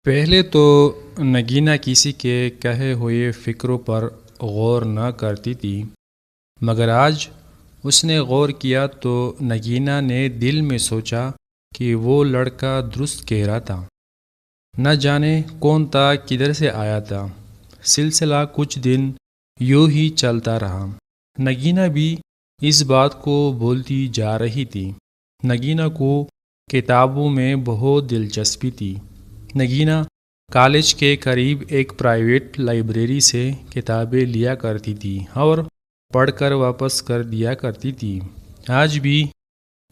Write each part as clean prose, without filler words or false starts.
پہلے تو نگینہ کسی کے کہے ہوئے فکروں پر غور نہ کرتی تھی، مگر آج اس نے غور کیا تو نگینہ نے دل میں سوچا کہ وہ لڑکا درست کہہ رہا تھا۔ نہ جانے کون تھا، کدھر سے آیا تھا۔ سلسلہ کچھ دن یوں ہی چلتا رہا۔ نگینہ بھی اس بات کو بولتی جا رہی تھی۔ نگینہ کو کتابوں میں بہت دلچسپی تھی۔ نگینہ کالج کے قریب ایک پرائیویٹ لائبریری سے کتابیں لیا کرتی تھی اور پڑھ کر واپس کر دیا کرتی تھی۔ آج بھی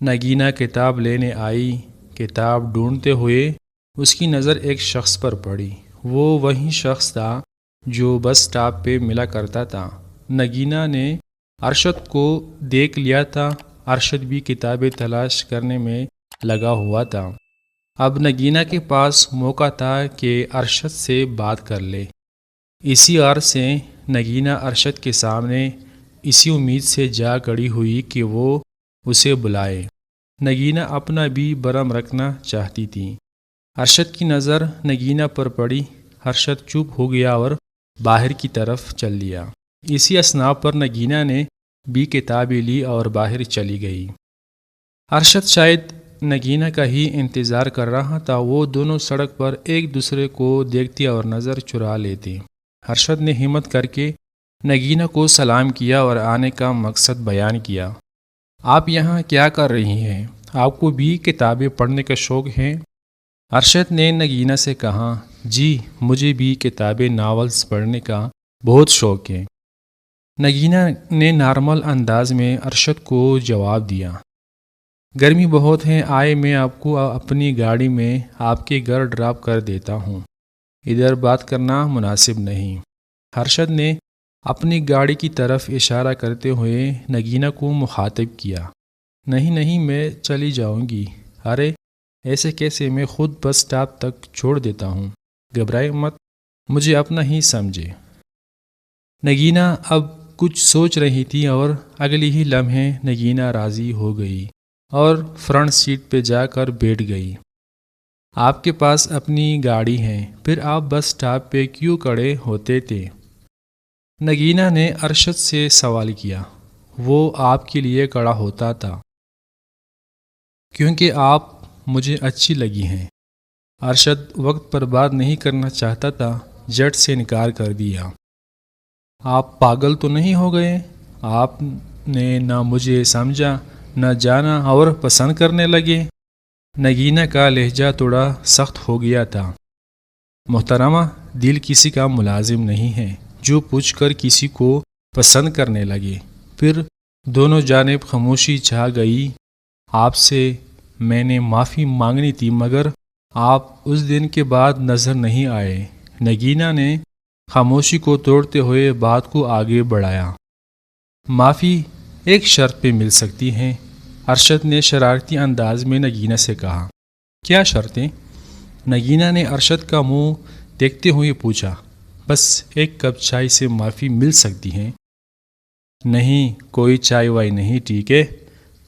نگینہ کتاب لینے آئی۔ کتاب ڈھونڈتے ہوئے اس کی نظر ایک شخص پر پڑی۔ وہ وہی شخص تھا جو بس سٹاپ پہ ملا کرتا تھا۔ نگینہ نے ارشد کو دیکھ لیا تھا۔ ارشد بھی کتابیں تلاش کرنے میں لگا ہوا تھا۔ اب نگینہ کے پاس موقع تھا کہ ارشد سے بات کر لے۔ اسی غرض سے نگینہ ارشد کے سامنے اسی امید سے جا کھڑی ہوئی کہ وہ اسے بلائے۔ نگینہ اپنا بھی برہم رکھنا چاہتی تھی۔ ارشد کی نظر نگینہ پر پڑی۔ ارشد چپ ہو گیا اور باہر کی طرف چل دیا۔ اسی اثناء پر نگینہ نے بھی کتابیں لی اور باہر چلی گئی۔ ارشد شاید نگینہ کا ہی انتظار کر رہا تھا۔ وہ دونوں سڑک پر ایک دوسرے کو دیکھتے اور نظر چرا لیتے۔ ارشد نے ہمت کر کے نگینہ کو سلام کیا اور آنے کا مقصد بیان کیا۔ آپ یہاں کیا کر رہی ہیں؟ آپ کو بھی کتابیں پڑھنے کا شوق ہے؟ ارشد نے نگینہ سے کہا، جی مجھے بھی کتابیں ناولز پڑھنے کا بہت شوق ہے۔ نگینہ نے نارمل انداز میں ارشد کو جواب دیا، گرمی بہت ہے، آئے میں آپ کو اپنی گاڑی میں آپ کے گھر ڈراپ کر دیتا ہوں، ادھر بات کرنا مناسب نہیں۔ ارشد نے اپنی گاڑی کی طرف اشارہ کرتے ہوئے نگینہ کو مخاطب کیا، نہیں میں چلی جاؤں گی۔ ارے ایسے کیسے، میں خود بس سٹاپ تک چھوڑ دیتا ہوں، گھبرائے مت، مجھے اپنا ہی سمجھے۔ نگینہ اب کچھ سوچ رہی تھی اور اگلی ہی لمحے نگینہ راضی ہو گئی اور فرنٹ سیٹ پہ جا کر بیٹھ گئی۔ آپ کے پاس اپنی گاڑی ہے، پھر آپ بس سٹاپ پہ کیوں کھڑے ہوتے تھے؟ نگینہ نے ارشد سے سوال کیا۔ وہ آپ کے لیے کھڑا ہوتا تھا کیونکہ آپ مجھے اچھی لگی ہیں۔ ارشد وقت برباد نہیں کرنا چاہتا تھا، جھٹ سے انکار کر دیا۔ آپ پاگل تو نہیں ہو گئے؟ آپ نے نہ مجھے سمجھا، نہ جانا اور پسند کرنے لگے؟ نگینہ کا لہجہ تھوڑا سخت ہو گیا تھا۔ محترمہ، دل کسی کا ملازم نہیں ہے جو پوچھ کر کسی کو پسند کرنے لگے۔ پھر دونوں جانب خاموشی چھا گئی۔ آپ سے میں نے معافی مانگنی تھی مگر آپ اس دن کے بعد نظر نہیں آئے۔ نگینہ نے خاموشی کو توڑتے ہوئے بات کو آگے بڑھایا۔ معافی ایک شرط پہ مل سکتی ہے، ارشد نے شرارتی انداز میں نگینہ سے کہا۔ کیا شرطیں؟ نگینہ نے ارشد کا منہ دیکھتے ہوئے پوچھا۔ بس ایک کپ چائے سے معافی مل سکتی ہے؟ نہیں، کوئی چائے وائے نہیں، ٹھیک ہے؟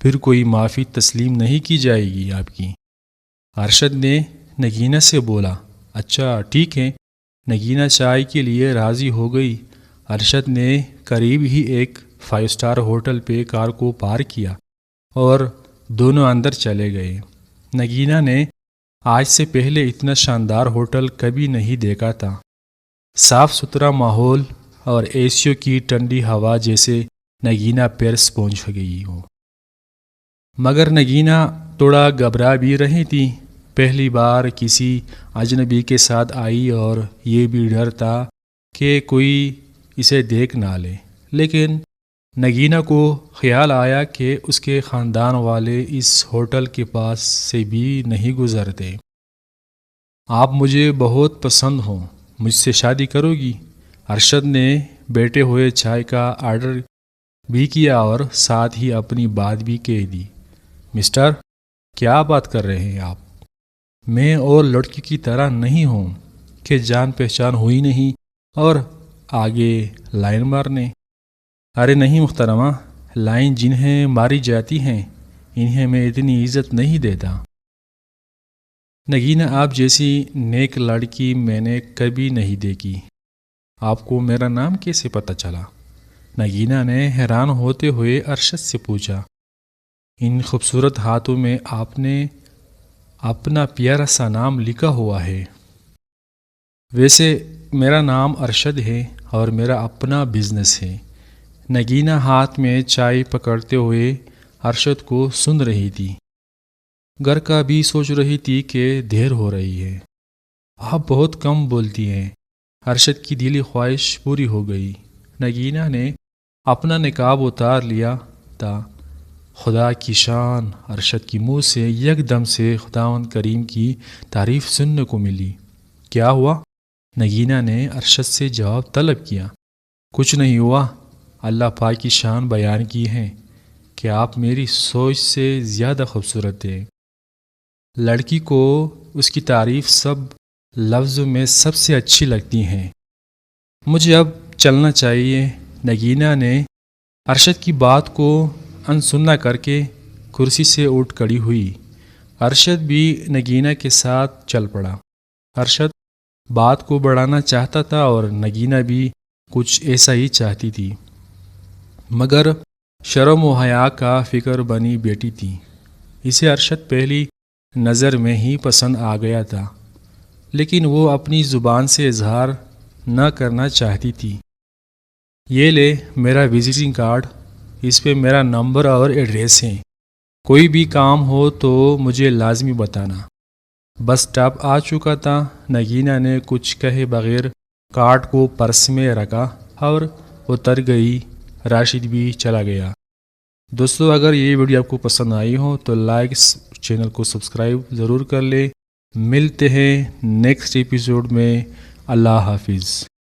پھر کوئی معافی تسلیم نہیں کی جائے گی آپ کی؟ ارشد نے نگینہ سے بولا۔ اچھا ٹھیک ہے۔ نگینہ چائے کے لیے راضی ہو گئی۔ ارشد نے قریب ہی ایک 5 اسٹار ہوٹل پہ کار کو پارک کیا اور دونوں اندر چلے گئے۔ نگینہ نے آج سے پہلے اتنا شاندار ہوٹل کبھی نہیں دیکھا تھا۔ صاف ستھرا ماحول اور ایسیوں کی ٹھنڈی ہوا جیسے نگینہ پیرس پہنچ گئی ہو۔ مگر نگینہ تھوڑا گھبرا بھی رہی تھی۔ پہلی بار کسی اجنبی کے ساتھ آئی اور یہ بھی ڈر تھا کہ کوئی اسے دیکھ نہ لے۔ لیکن نگینہ کو خیال آیا کہ اس کے خاندان والے اس ہوٹل کے پاس سے بھی نہیں گزرتے۔ آپ مجھے بہت پسند ہو، مجھ سے شادی کرو گی؟ ارشد نے بیٹھے ہوئے چائے کا آرڈر بھی کیا اور ساتھ ہی اپنی بات بھی کہہ دی۔ مسٹر، کیا بات کر رہے ہیں آپ؟ میں اور لڑکی کی طرح نہیں ہوں کہ جان پہچان ہوئی نہیں اور آگے لائن مارنے۔ ارے نہیں محترمہ، لائن جنہیں ماری جاتی ہیں انہیں میں اتنی عزت نہیں دیتا۔ نگینہ آپ جیسی نیک لڑکی میں نے کبھی نہیں دیکھی، آپ کو میرا نام کیسے پتہ چلا؟ نگینہ نے حیران ہوتے ہوئے ارشد سے پوچھا۔ ان خوبصورت ہاتھوں میں آپ نے اپنا پیارا سا نام لکھا ہوا ہے۔ ویسے میرا نام ارشد ہے اور میرا اپنا بزنس ہے۔ نگینہ ہاتھ میں چائے پکڑتے ہوئے ارشد کو سن رہی تھی، گھر کا بھی سوچ رہی تھی کہ دیر ہو رہی ہے۔ آپ بہت کم بولتی ہیں۔ ارشد کی دلی خواہش پوری ہو گئی۔ نگینہ نے اپنا نقاب اتار لیا تھا۔ خدا کی شان! ارشد کی منہ سے یک دم سے خداوند کریم کی تعریف سننے کو ملی۔ کیا ہوا؟ نگینہ نے ارشد سے جواب طلب کیا۔ کچھ نہیں ہوا، اللہ پاک کی شان بیان کی ہے کہ آپ میری سوچ سے زیادہ خوبصورت ہیں۔ لڑکی کو اس کی تعریف سب لفظوں میں سب سے اچھی لگتی ہیں۔ مجھے اب چلنا چاہیے۔ نگینہ نے ارشد کی بات کو انسنا کر کے کرسی سے اٹھ کھڑی ہوئی۔ ارشد بھی نگینہ کے ساتھ چل پڑا۔ ارشد بات کو بڑھانا چاہتا تھا اور نگینہ بھی کچھ ایسا ہی چاہتی تھی، مگر شرم و حیا کا فکر بنی بیٹی تھی۔ اسے ارشد پہلی نظر میں ہی پسند آ گیا تھا، لیکن وہ اپنی زبان سے اظہار نہ کرنا چاہتی تھی۔ یہ لے میرا وزٹنگ کارڈ، اس پہ میرا نمبر اور ایڈریس ہے، کوئی بھی کام ہو تو مجھے لازمی بتانا۔ بس اسٹاپ آ چکا تھا۔ نگینہ نے کچھ کہے بغیر کارڈ کو پرس میں رکھا اور اتر گئی۔ راشد بھی چلا گیا۔ دوستو، اگر یہ ویڈیو آپ کو پسند آئی ہو تو لائک، چینل کو سبسکرائب ضرور کر لیں۔ ملتے ہیں نیکسٹ ایپیسوڈ میں۔ اللہ حافظ۔